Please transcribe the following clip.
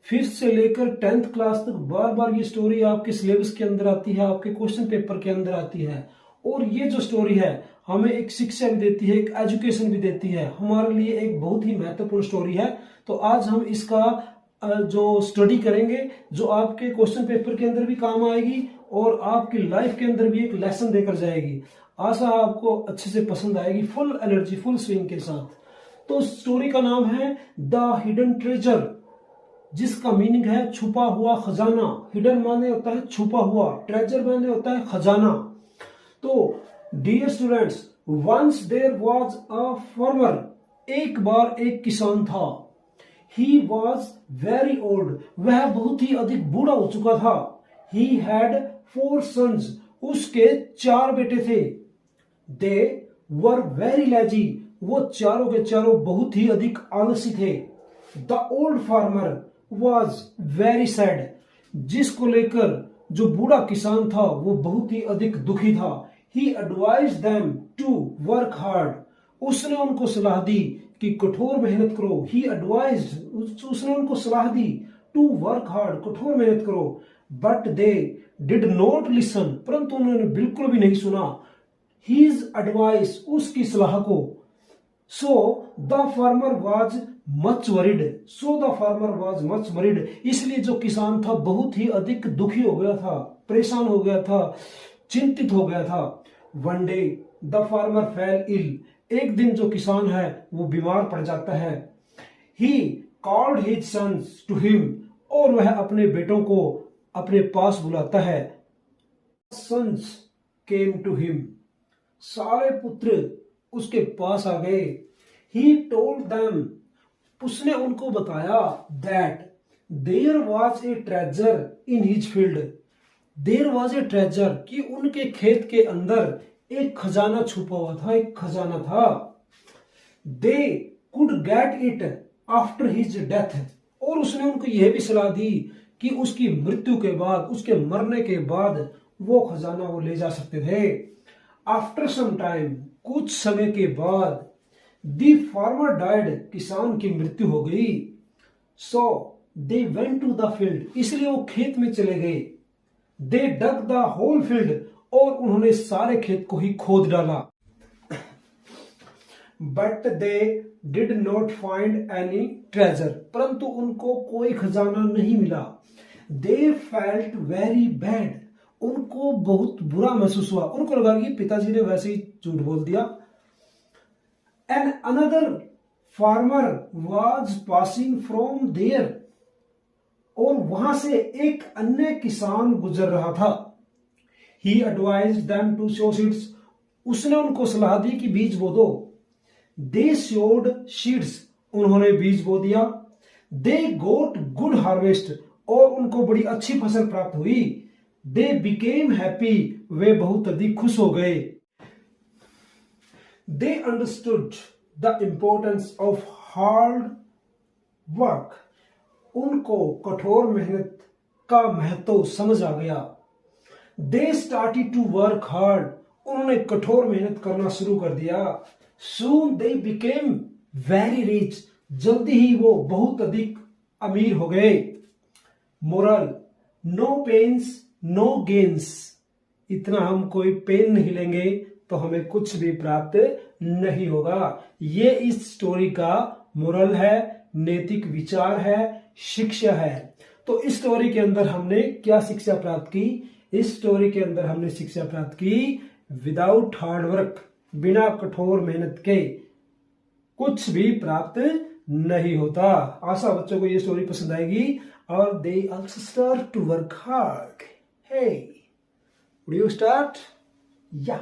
5th से लेकर 10th class तक बार बार ये स्टोरी आपके सिलेबस के अंदर आती है, आपके क्वेश्चन पेपर के अंदर आती है। और ये जो स्टोरी है हमें एक शिक्षा भी देती है, एक एजुकेशन भी देती है, हमारे लिए एक बहुत ही महत्वपूर्ण स्टोरी है। तो आज हम इसका जो स्टडी करेंगे, जो आपके क्वेश्चन पेपर के अंदर भी काम आएगी और आपकी लाइफ के अंदर भी एक लेसन देकर जाएगी। आशा आपको अच्छे से पसंद आएगी, फुल एनर्जी, फुल स्विंग के साथ। तो स्टोरी का नाम है द हिडन ट्रेजर, जिसका मीनिंग है छुपा हुआ खजाना। हिडन माने होता है छुपा हुआ, ट्रेजर माने होता है खजाना। तो dear students, once there was a farmer, एक बार एक किसान था। ही वॉज वेरी ओल्ड, वह बहुत ही अधिक बूढ़ा हो चुका था। ही हैड 4 sons, उसके 4 बेटे थे। दे वर वेरी लेजी, वो चारों के चारों बहुत ही अधिक आलसी थे। The old farmer was very sad, जिसको लेकर जो बूढ़ा किसान था वो बहुत ही अधिक दुखी था। He advised them to work hard, उसने उनको सलाह दी कि कठोर मेहनत करो। ही एडवाइज्ड, उसने उनको सलाह दी टू वर्क हार्ड, कठोर मेहनत करो। But they did not listen, परंतु उन्होंने बिल्कुल भी नहीं सुना हीज एडवाइस, उसकी सलाह को। So the farmer was much worried, so the farmer was much worried, इसलिए जो किसान था बहुत ही अधिक दुखी हो गया था, परेशान हो गया था, चिंतित हो गया था। One day the farmer fell ill, एक दिन जो किसान है वो बीमार पड़ जाता है। He called his sons to him, और वह अपने बेटों को अपने पास बुलाता है। सन्स केम टू हिम, सारे पुत्र उसके पास आ गए। ही टोल्ड देम, उसने उनको बताया that there was a treasure in his field, there was a treasure, कि उनके खेत के अंदर एक खजाना छुपा हुआ था, एक खजाना था। They could get it after his death, और उसने उनको यह भी सलाह दी कि उसकी मृत्यु के बाद, उसके मरने के बाद वो खजाना वो ले जा सकते थे। आफ्टर सम टाइम, कुछ समय के बाद, द फार्मर डाइड, किसान की मृत्यु हो गई। So they went to the field, इसलिए वो खेत में चले गए। They dug the whole field, और उन्होंने सारे खेत को ही खोद डाला। But they did not find any treasure, परंतु उनको कोई खजाना नहीं मिला। दे फेल्ट वेरी बैड, उनको बहुत बुरा महसूस हुआ, उनको लगा कि पिताजी ने वैसे ही झूठ बोल दिया। And another farmer was passing from there, और वहां से एक अन्य किसान गुजर रहा था। He advised them to sow seeds, उसने उनको सलाह दी कि बीज बो दो। दे सोड सीड्स, उन्होंने बीज बो दिया। दे गोट गुड हार्वेस्ट, और उनको बड़ी अच्छी फसल प्राप्त हुई। दे बिकेम हैप्पी, वे बहुत अधिक खुश हो गए। They understood the importance of hard work, उनको कठोर मेहनत का महत्व समझ आ गया। They started to work hard, उन्होंने कठोर मेहनत करना शुरू कर दिया। Soon they became very rich, जल्दी ही वो बहुत अधिक अमीर हो गए। Moral, no pains no gains, इतना हम कोई पेन नहीं लेंगे तो हमें कुछ भी प्राप्त नहीं होगा। ये इस स्टोरी का मोरल है, नैतिक विचार है, शिक्षा है। तो इस स्टोरी के अंदर हमने क्या शिक्षा प्राप्त की? इस स्टोरी के अंदर हमने शिक्षा प्राप्त की विदाउट हार्ड वर्क, बिना कठोर मेहनत के कुछ भी प्राप्त नहीं होता। आशा बच्चों को ये स्टोरी पसंद आएगी और they also start to work hard. Hey, would you start? Yeah.